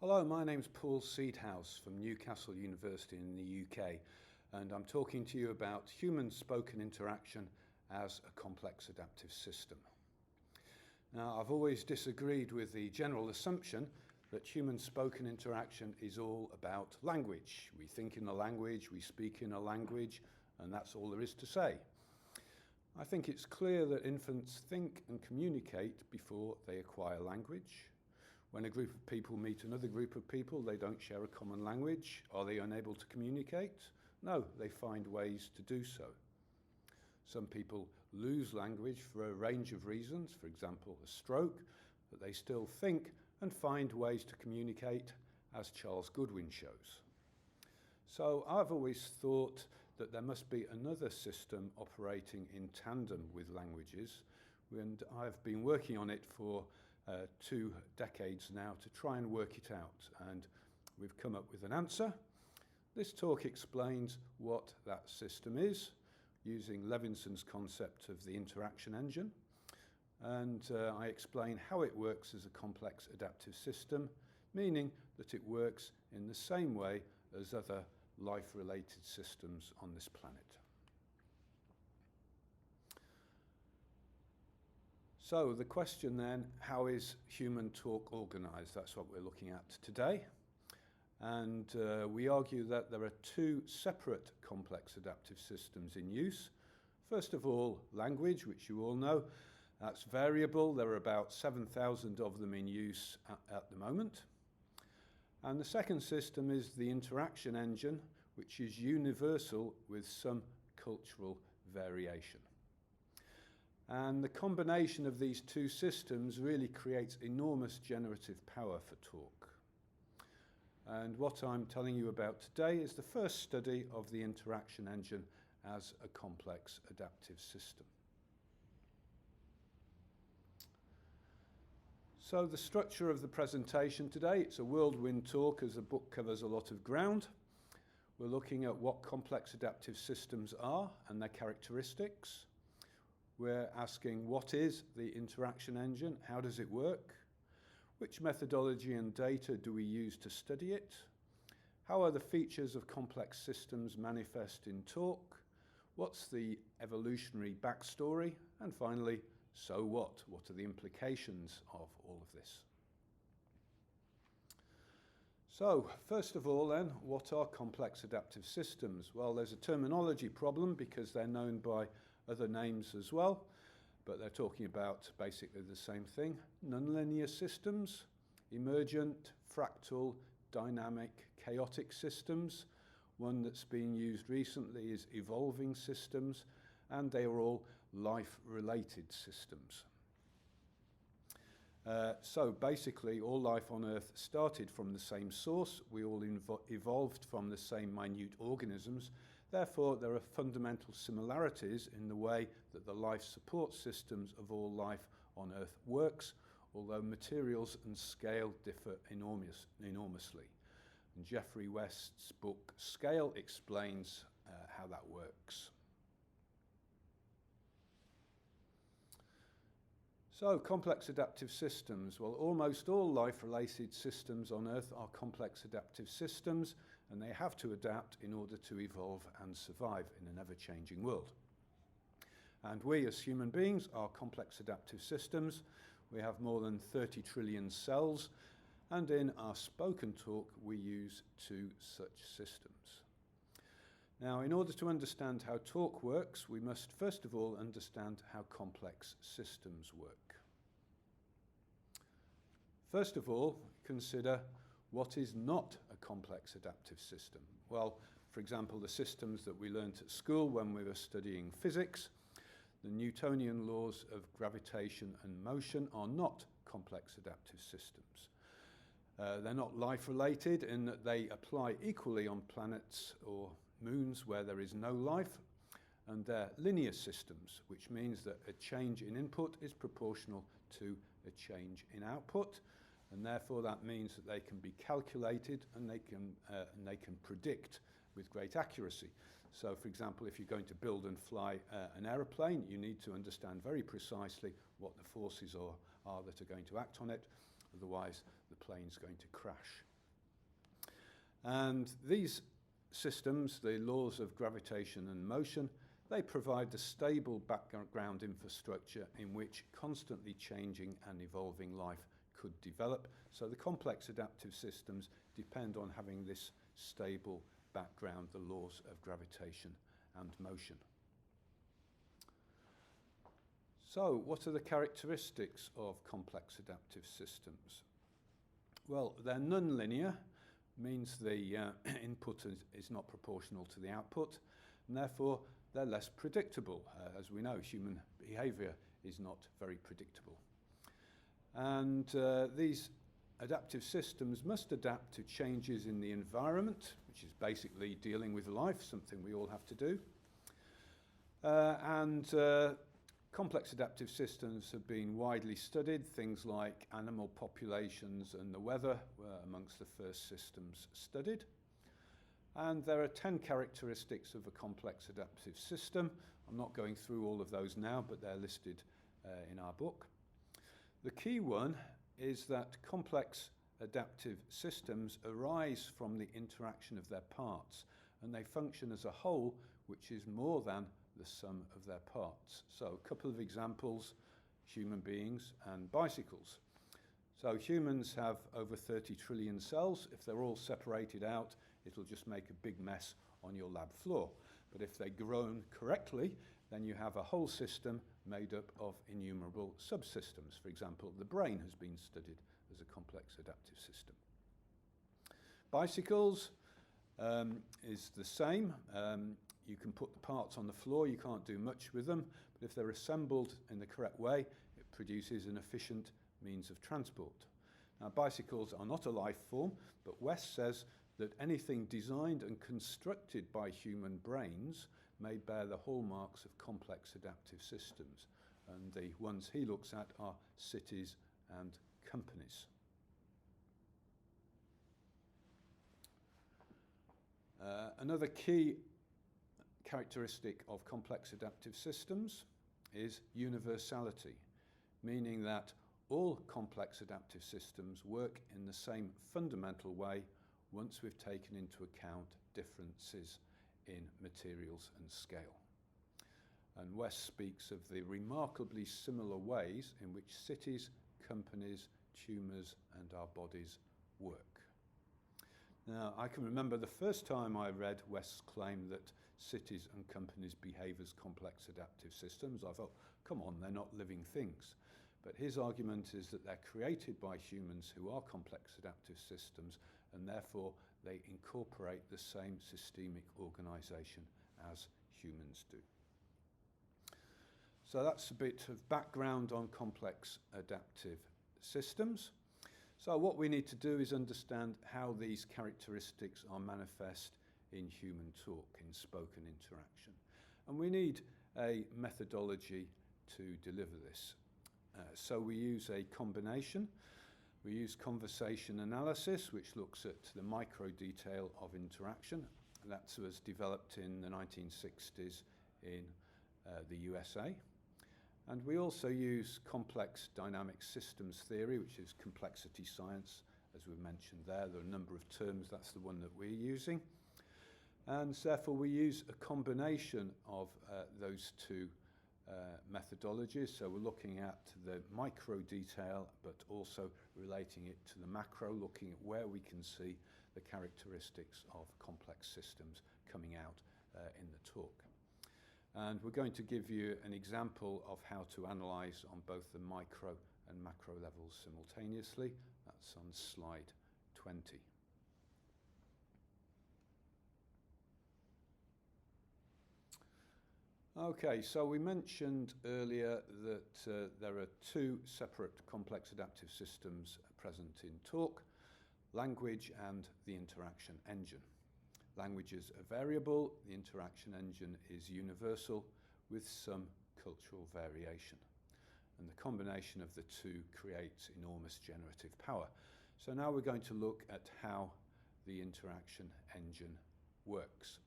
Hello, my name's Paul Seedhouse from Newcastle University in the UK, and I'm talking to you about human spoken interaction as a complex adaptive system. Now, I've always disagreed with the general assumption that human spoken interaction is all about language. We think in a language, we speak in a language, and that's all there is to say. I think it's clear that infants think and communicate before they acquire language. When a group of people meet another group of people, they don't share a common language. Are they unable to communicate? No, they find ways to do so. Some people lose language for a range of reasons, for example, a stroke, but they still think and find ways to communicate, as Charles Goodwin shows. So I've always thought that there must be another system operating in tandem with languages, and I've been working on it for 2 decades now to try and work it out, and we've come up with an answer. This talk explains what that system is, using Levinson's concept of the interaction engine, and I explain how it works as a complex adaptive system, meaning that it works in the same way as other life-related systems on this planet. So the question then, how is human talk organized? That's what we're looking at today. And we argue that there are 2 separate complex adaptive systems in use. First of all, language, which you all know. That's variable. There are about 7,000 of them in use at the moment. And the second system is the interaction engine, which is universal with some cultural variation. And the combination of these 2 systems really creates enormous generative power for talk. And what I'm telling you about today is the first study of the interaction engine as a complex adaptive system. So the structure of the presentation today, it's a whirlwind talk as the book covers a lot of ground. We're looking at what complex adaptive systems are and their characteristics. We're asking, what is the interaction engine? How does it work? Which methodology and data do we use to study it? How are the features of complex systems manifest in talk? What's the evolutionary backstory? And finally, so what? What are the implications of all of this? So, first of all then, what are complex adaptive systems? Well, there's a terminology problem because they're known by other names as well, but they're talking about basically the same thing. Nonlinear systems, emergent, fractal, dynamic, chaotic systems. One that's been used recently is evolving systems, and they are all life-related systems. So basically, all life on Earth started from the same source. We all evolved from the same minute organisms. Therefore, there are fundamental similarities in the way that the life support systems of all life on Earth works, although materials and scale differ enormously. And Geoffrey West's book, Scale, explains how that works. So, complex adaptive systems. Well, almost all life-related systems on Earth are complex adaptive systems, and they have to adapt in order to evolve and survive in an ever-changing world. And we, as human beings, are complex adaptive systems. We have more than 30 trillion cells, and in our spoken talk, we use 2 such systems. Now, in order to understand how talk works, we must first of all understand how complex systems work. First of all, consider what is not a complex adaptive system. Well, for example, the systems that we learnt at school when we were studying physics, the Newtonian laws of gravitation and motion are not complex adaptive systems. They're not life-related in that they apply equally on planets or moons where there is no life, and they're linear systems, which means that a change in input is proportional to a change in output, and therefore that means that they can be calculated and they can predict with great accuracy. So, for example, if you're going to build and fly an aeroplane, you need to understand very precisely what the forces are that are going to act on it, otherwise the plane's going to crash. And these systems, the laws of gravitation and motion, they provide the stable background infrastructure in which constantly changing and evolving life could develop. So the complex adaptive systems depend on having this stable background, the laws of gravitation and motion. So what are the characteristics of complex adaptive systems? Well, they're non-linear, means the input is not proportional to the output, and therefore they're less predictable. As we know, human behavior is not very predictable. And these adaptive systems must adapt to changes in the environment, which is basically dealing with life, something we all have to do. Complex adaptive systems have been widely studied. Things like animal populations and the weather were amongst the first systems studied. And there are 10 characteristics of a complex adaptive system. I'm not going through all of those now, but they're listed in our book. The key one is that complex adaptive systems arise from the interaction of their parts, and they function as a whole, which is more than the sum of their parts. So a couple of examples: human beings and bicycles. So humans have over 30 trillion cells. If they're all separated out, it'll just make a big mess on your lab floor. But if they're grown correctly, then you have a whole system made up of innumerable subsystems. For example, the brain has been studied as a complex adaptive system. Bicycles is the same. You can put the parts on the floor, you can't do much with them, but if they're assembled in the correct way, it produces an efficient means of transport. Now, bicycles are not a life form, but West says that anything designed and constructed by human brains may bear the hallmarks of complex adaptive systems. And the ones he looks at are cities and companies. Another key characteristic of complex adaptive systems is universality, meaning that all complex adaptive systems work in the same fundamental way once we've taken into account differences in materials and scale. And West speaks of the remarkably similar ways in which cities, companies, tumours and our bodies work. Now, I can remember the first time I read West's claim that cities and companies behave as complex adaptive systems. I thought, come on, they're not living things. But his argument is that they're created by humans who are complex adaptive systems, and therefore they incorporate the same systemic organisation as humans do. So that's a bit of background on complex adaptive systems. So what we need to do is understand how these characteristics are manifest in human talk, in spoken interaction. And we need a methodology to deliver this. So we use a combination. We use conversation analysis, which looks at the micro detail of interaction. That was developed in the 1960s in the USA. And we also use complex dynamic systems theory, which is complexity science, as we mentioned there. There are a number of terms, that's the one that we're using. And therefore we use a combination of those two methodologies. So we're looking at the micro detail, but also relating it to the macro, looking at where we can see the characteristics of complex systems coming out in the talk. And we're going to give you an example of how to analyse on both the micro and macro levels simultaneously. That's on slide 20. Okay, so we mentioned earlier that there are two separate complex adaptive systems present in talk: language and the interaction engine. Languages are variable, the interaction engine is universal with some cultural variation. And the combination of the two creates enormous generative power. So now we're going to look at how the interaction engine works.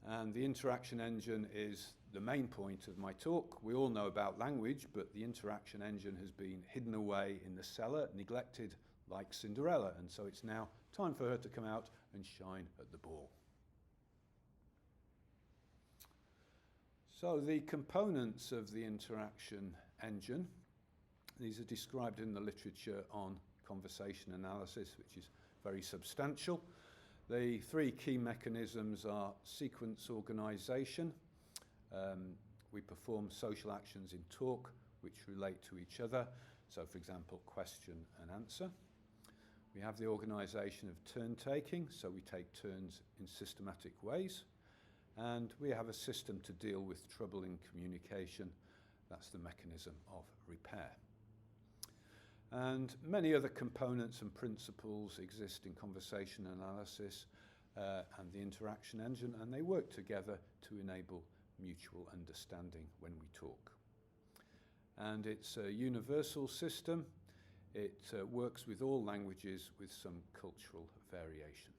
And the interaction engine is the main point of my talk. We all know about language, but the interaction engine has been hidden away in the cellar, neglected like Cinderella, and so it's now time for her to come out and shine at the ball. So the components of the interaction engine, these are described in the literature on conversation analysis, which is very substantial. The three key mechanisms are sequence organization. We perform social actions in talk which relate to each other. So, for example, question and answer. We have the organization of turn-taking, so we take turns in systematic ways. And we have a system to deal with trouble in communication. That's the mechanism of repair. And many other components and principles exist in conversation analysis and the interaction engine, and they work together to enable mutual understanding when we talk. And it's a universal system. It works with all languages with some cultural variation.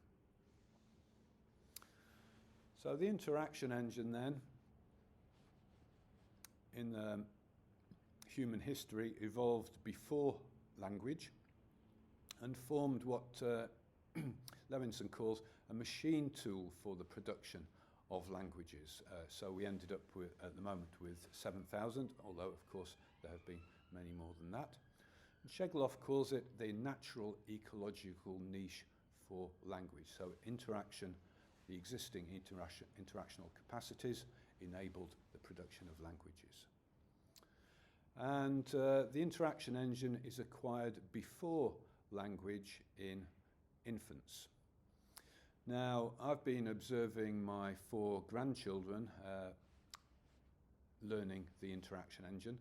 So the interaction engine then, in human history, evolved before language and formed what Levinson calls a machine tool for the production of languages. So we ended up with, at the moment, with 7,000, although of course there have been many more than that. And Siegel calls it the natural ecological niche for language. So interaction, the existing interactional capacities enabled the production of languages. And the interaction engine is acquired before language in infants. Now, I've been observing my 4 grandchildren learning the interaction engine,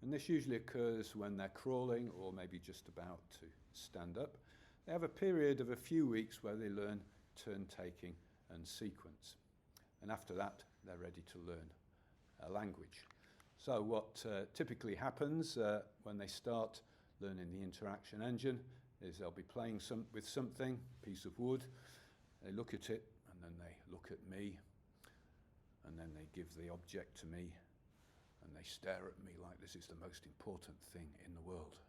and this usually occurs when they're crawling or maybe just about to stand up. They have a period of a few weeks where they learn turn-taking and sequence, and after that they're ready to learn a language. So what typically happens when they start learning the interaction engine is they'll be playing with something, piece of wood. They look at it, and then they look at me, and then they give the object to me, and they stare at me like this is the most important thing in the world.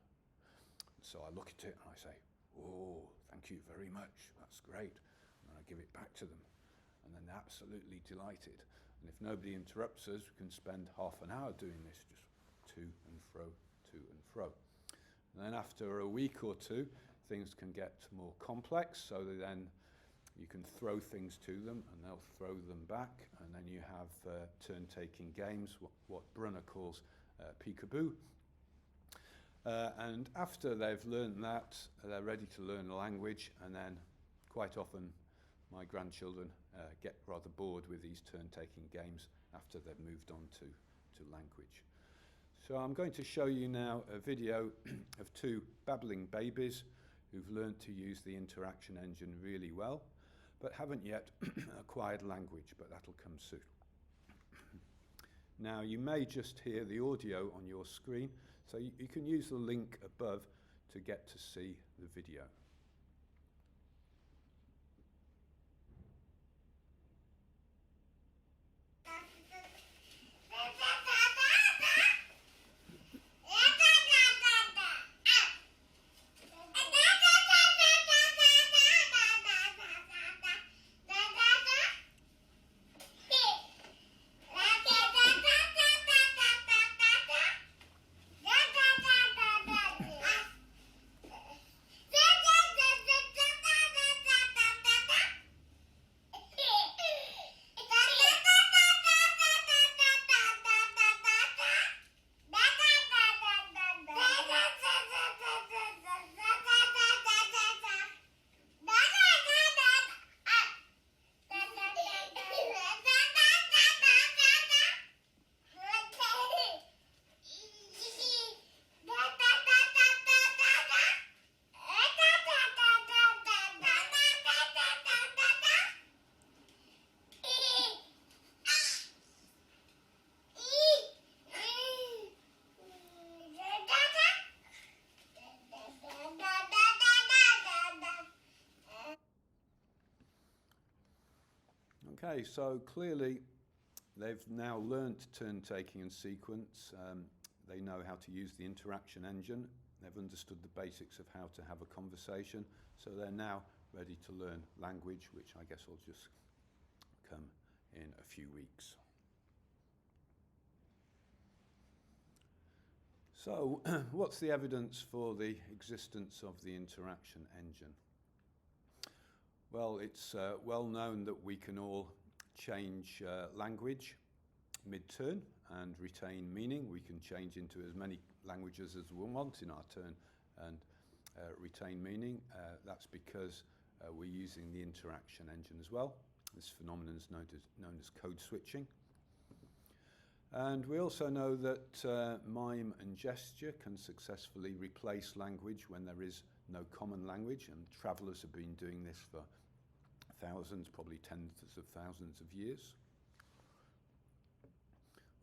And so I look at it and I say, "Oh, thank you very much, that's great." And then I give it back to them, and then they're absolutely delighted. And if nobody interrupts us, we can spend half an hour doing this, just to and fro, to and fro. And then after a week or two, things can get more complex, so that then you can throw things to them and they'll throw them back, and then you have turn-taking games, what Brunner calls peekaboo. And after they've learned that, they're ready to learn a language, and then quite often my grandchildren get rather bored with these turn-taking games after they've moved on to language. So I'm going to show you now a video of 2 babbling babies who've learned to use the interaction engine really well, but haven't yet acquired language, but that'll come soon. Now, you may just hear the audio on your screen, so you can use the link above to get to see the video. Okay, so clearly they've now learnt turn-taking and sequence. They know how to use the interaction engine. They've understood the basics of how to have a conversation, so they're now ready to learn language, which I guess will just come in a few weeks. So, what's the evidence for the existence of the interaction engine? Well, it's well known that we can all change language mid-turn and retain meaning. We can change into as many languages as we want in our turn and retain meaning. That's because we're using the interaction engine as well. This phenomenon is known as code switching. And we also know that mime and gesture can successfully replace language when there is no common language, and travellers have been doing this for thousands, probably tens of thousands of years.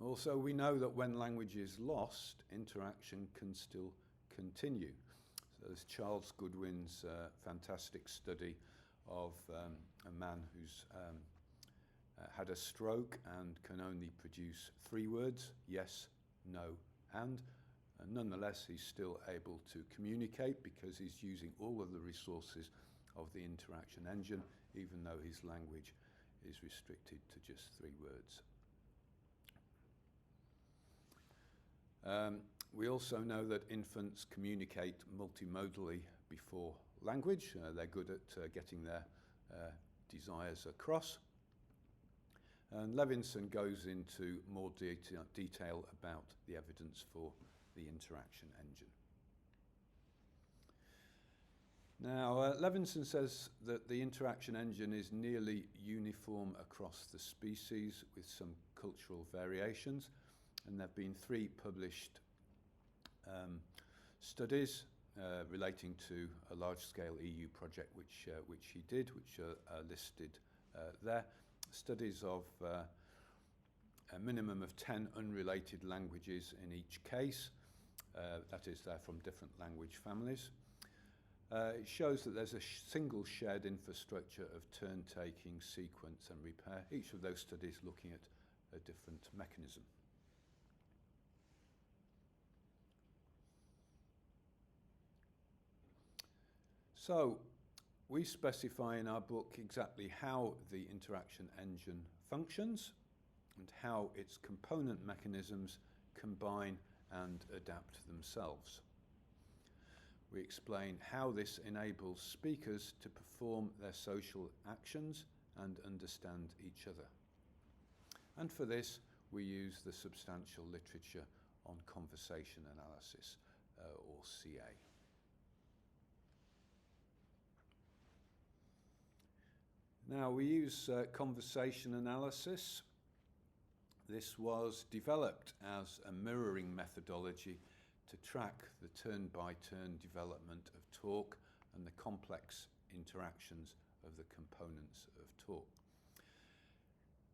Also, we know that when language is lost, interaction can still continue. So there's Charles Goodwin's fantastic study of a man who's had a stroke and can only produce 3 words, yes, no, and nonetheless he's still able to communicate because he's using all of the resources of the interaction engine, even though his language is restricted to just 3 words. We also know that infants communicate multimodally before language. They're good at getting their desires across. And Levinson goes into more detail about the evidence for the interaction engine. Now, Levinson says that the interaction engine is nearly uniform across the species with some cultural variations, and there have been 3 published studies relating to a large-scale EU project which he did, which are listed there. Studies of a minimum of 10 unrelated languages in each case. That is, they're from different language families. It shows that there's a single shared infrastructure of turn-taking, sequence and repair, each of those studies looking at a different mechanism. So, we specify in our book exactly how the interaction engine functions and how its component mechanisms combine and adapt themselves. We explain how this enables speakers to perform their social actions and understand each other. And for this, we use the substantial literature on conversation analysis, or CA. Now, we use conversation analysis. This was developed as a mirroring methodology to track the turn-by-turn development of talk and the complex interactions of the components of talk.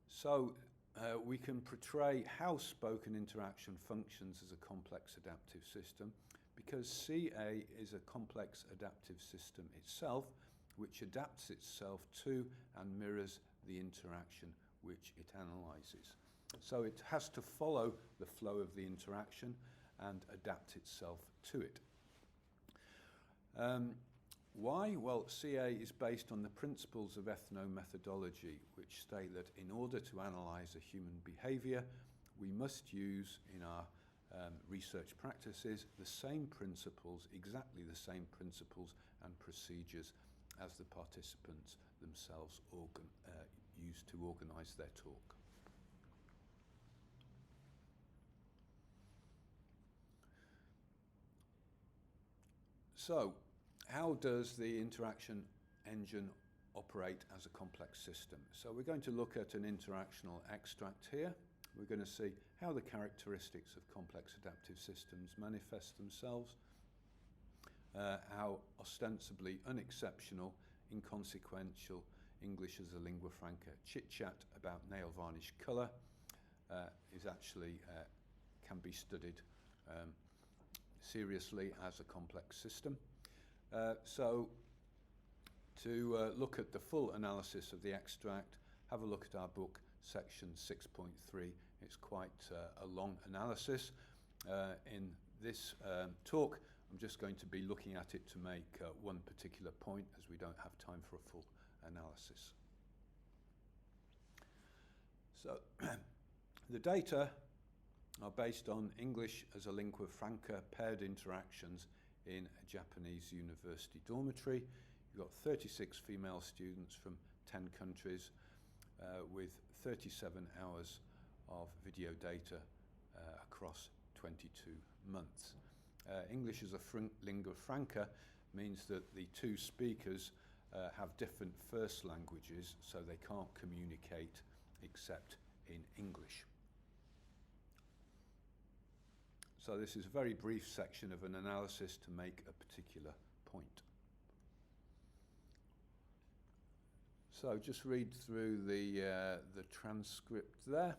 So, we can portray how spoken interaction functions as a complex adaptive system because CA is a complex adaptive system itself, which adapts itself to and mirrors the interaction which it analyses. So it has to follow the flow of the interaction and adapt itself to it. Why? Well, CA is based on the principles of ethnomethodology, which state that in order to analyse a human behaviour, we must use in our research practices the same principles, exactly the same principles and procedures as the participants themselves use to organise their talk. So, how does the interaction engine operate as a complex system? So we're going to look at an interactional extract here. We're going to see how the characteristics of complex adaptive systems manifest themselves, how ostensibly unexceptional, inconsequential English as a lingua franca chit-chat about nail varnish colour is actually can be studied seriously as a complex system. So to look at the full analysis of the extract, have a look at our book, section 6.3. It's quite a long analysis. In this talk, I'm just going to be looking at it to make one particular point, as we don't have time for a full analysis. So the data are based on English as a lingua franca paired interactions in a Japanese university dormitory. You've got 36 female students from 10 countries with 37 hours of video data across 22 months. English as a lingua franca means that the two speakers have different first languages, so they can't communicate except in English. So this is a very brief section of an analysis to make a particular point. So just read through the transcript there.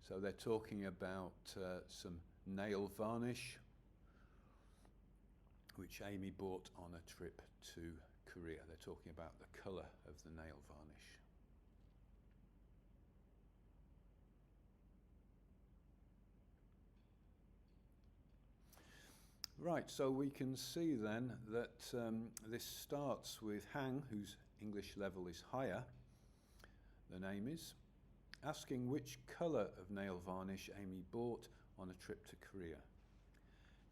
So they're talking about some nail varnish, which Amy bought on a trip to Korea. They're talking about the colour of the nail varnish. Right, so we can see then that this starts with Hang, whose English level is higher than Amy's, asking which colour of nail varnish Amy bought on a trip to Korea.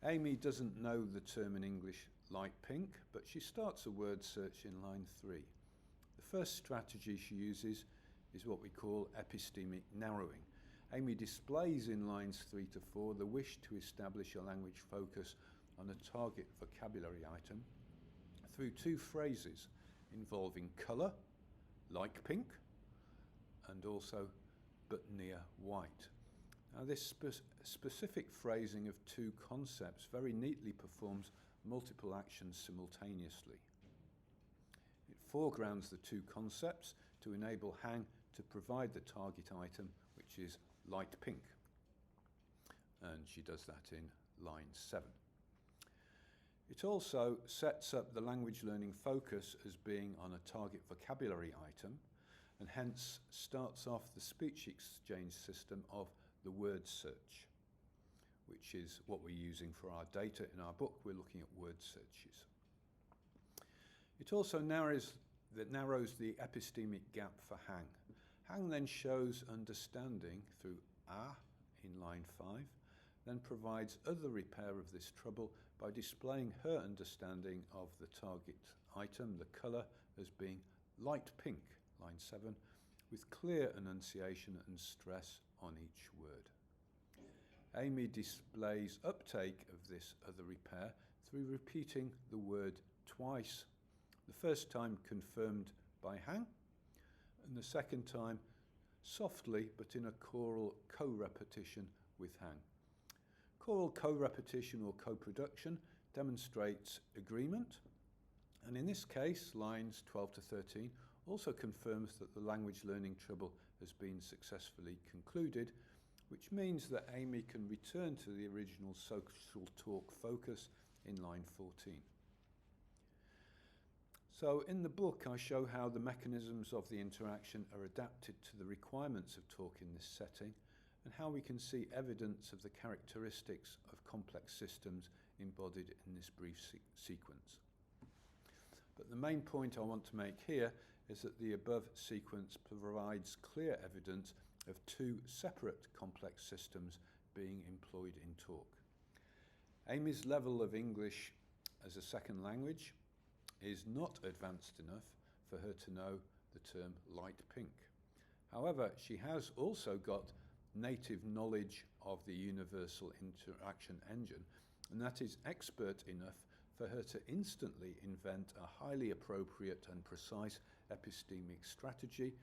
Amy doesn't know the term in English light pink, but she starts a word search in line 3. The first strategy she uses is what we call epistemic narrowing. Amy displays in lines 3 to 4 the wish to establish a language focus on a target vocabulary item through two phrases involving colour, like pink, and also but near white. Now this specific phrasing of two concepts very neatly performs multiple actions simultaneously. It foregrounds the two concepts to enable Hang to provide the target item, which is light pink. And she does that in line 7. It also sets up the language learning focus as being on a target vocabulary item, and hence starts off the speech exchange system of the word search, which is what we're using for our data in our book. We're looking at word searches. It also narrows the epistemic gap for Hang. Hang then shows understanding through in line 5, then provides other repair of this trouble by displaying her understanding of the target item, the colour, as being light pink, line 7, with clear enunciation and stress on each word. Amy displays uptake of this other repair through repeating the word twice, the first time confirmed by Hang, and the second time softly but in a choral co-repetition with Hang. Choral co-repetition or co-production demonstrates agreement, and in this case, lines 12 to 13 also confirms that the language learning trouble has been successfully concluded, which means that Amy can return to the original social talk focus in line 14. So in the book, I show how the mechanisms of the interaction are adapted to the requirements of talk in this setting, and how we can see evidence of the characteristics of complex systems embodied in this brief sequence. But the main point I want to make here is that the above sequence provides clear evidence of two separate complex systems being employed in talk. Amy's level of English as a second language is not advanced enough for her to know the term light pink. However, she has also got native knowledge of the universal interaction engine, and that is expert enough for her to instantly invent a highly appropriate and precise epistemic strategy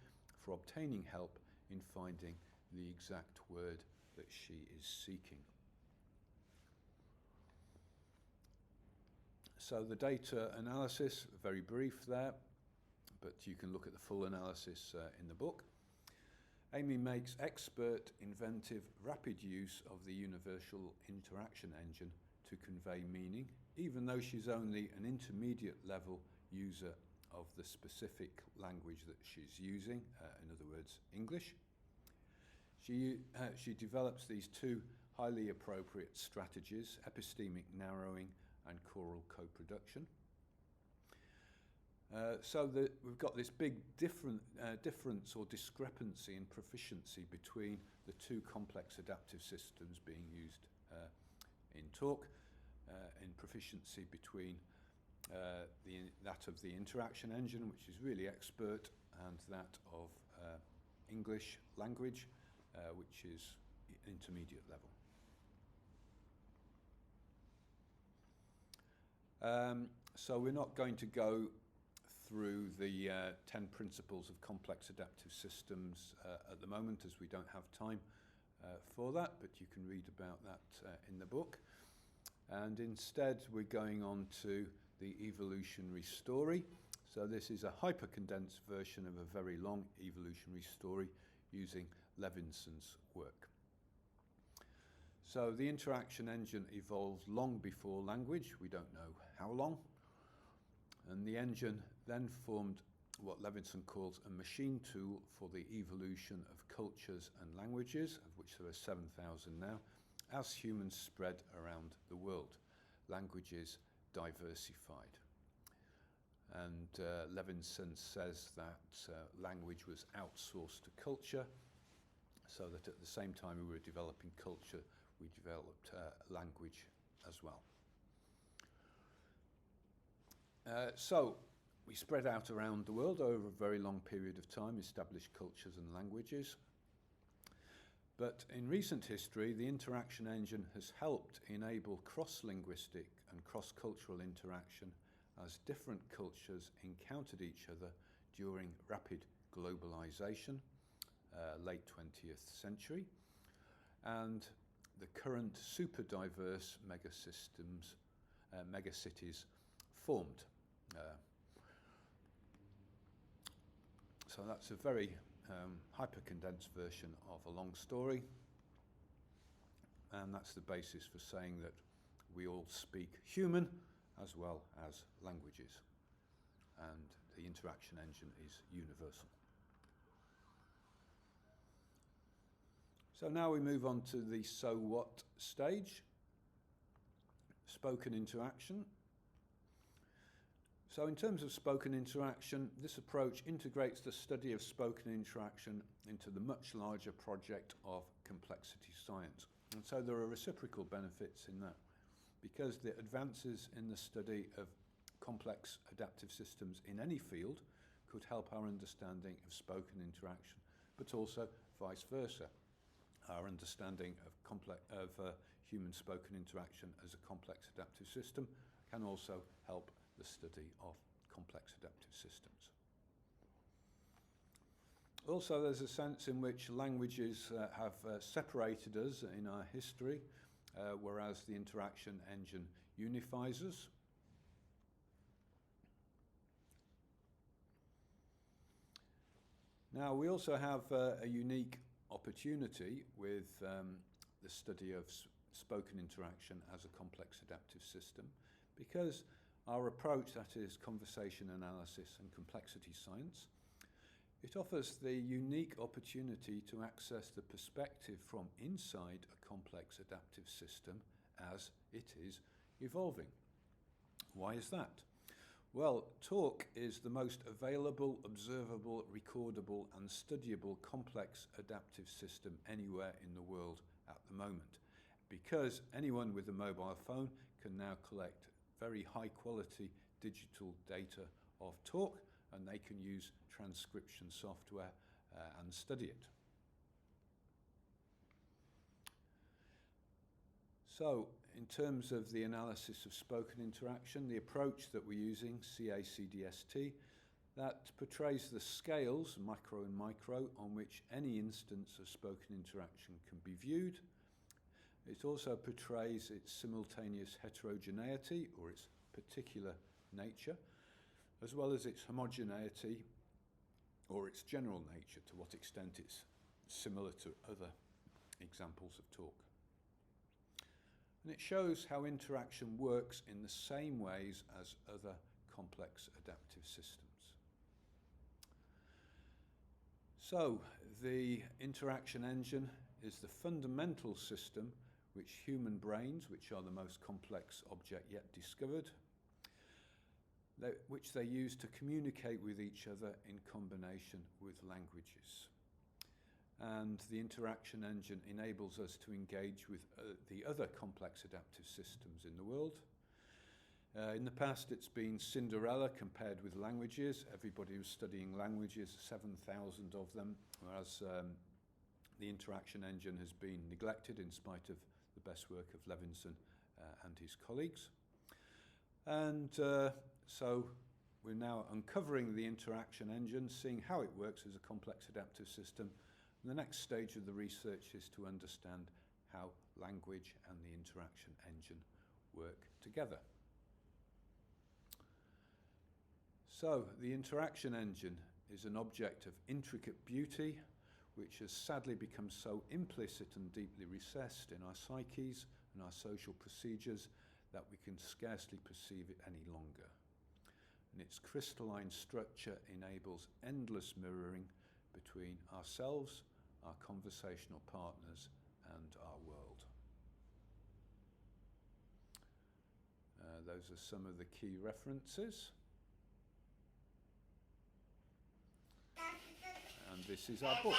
for obtaining help in finding the exact word that she is seeking. So the data analysis, very brief there, but you can look at the full analysis in the book. Amy makes expert, inventive, rapid use of the universal interaction engine to convey meaning, even though she's only an intermediate level user of the specific language that she's using, in other words, English. She develops these two highly appropriate strategies, epistemic narrowing and choral co-production. We've got this big difference or discrepancy in proficiency between the two complex adaptive systems being used in talk, in proficiency between that of the interaction engine, which is really expert, and that of English language, which is intermediate level. So we're not going to go through the 10 principles of complex adaptive systems at the moment, as we don't have time for that, but you can read about that in the book. And instead we're going on to the evolutionary story. So this is a hyper-condensed version of a very long evolutionary story using Levinson's work. So the interaction engine evolved long before language. We don't know how long. And the engine then formed what Levinson calls a machine tool for the evolution of cultures and languages, of which there are 7,000 now, as humans spread around the world. Languages diversified. And Levinson says that language was outsourced to culture, so that at the same time we were developing culture, we developed language as well. So we spread out around the world over a very long period of time, established cultures and languages. But in recent history, the interaction engine has helped enable cross-linguistic and cross-cultural interaction as different cultures encountered each other during rapid globalization, late 20th century, and the current super diverse megacities formed. So that's a very hyper-condensed version of a long story, and that's the basis for saying that we all speak human as well as languages, and the interaction engine is universal. So now we move on to the so what stage, spoken interaction. So in terms of spoken interaction, this approach integrates the study of spoken interaction into the much larger project of complexity science. And so there are reciprocal benefits in that, because the advances in the study of complex adaptive systems in any field could help our understanding of spoken interaction, but also vice versa. Our understanding of human spoken interaction as a complex adaptive system can also help the study of complex adaptive systems. Also, there's a sense in which languages have separated us in our history, whereas the interaction engine unifies us. Now, we also have a unique opportunity with the study of spoken interaction as a complex adaptive system, because our approach, that is conversation analysis and complexity science, it offers the unique opportunity to access the perspective from inside a complex adaptive system as it is evolving. Why is that? Well, talk is the most available, observable, recordable and studyable complex adaptive system anywhere in the world at the moment, because anyone with a mobile phone can now collect very high quality digital data of talk, and they can use transcription software and study it. So, in terms of the analysis of spoken interaction, the approach that we're using, CACDST, that portrays the scales, macro and micro, on which any instance of spoken interaction can be viewed. It also portrays its simultaneous heterogeneity, or its particular nature, as well as its homogeneity, or its general nature, to what extent it's similar to other examples of talk. And it shows how interaction works in the same ways as other complex adaptive systems. So, the interaction engine is the fundamental system which human brains, which are the most complex object yet discovered, which they use to communicate with each other in combination with languages. And the interaction engine enables us to engage with the other complex adaptive systems in the world. In the past, it's been Cinderella compared with languages. Everybody was studying languages, 7,000 of them, whereas the interaction engine has been neglected in spite of the best work of Levinson and his colleagues. And so we're now uncovering the interaction engine, seeing how it works as a complex adaptive system. And the next stage of the research is to understand how language and the interaction engine work together. So the interaction engine is an object of intricate beauty, which has sadly become so implicit and deeply recessed in our psyches and our social procedures that we can scarcely perceive it any longer. And its crystalline structure enables endless mirroring between ourselves, our conversational partners, and our world. Those are some of the key references. And this is our book.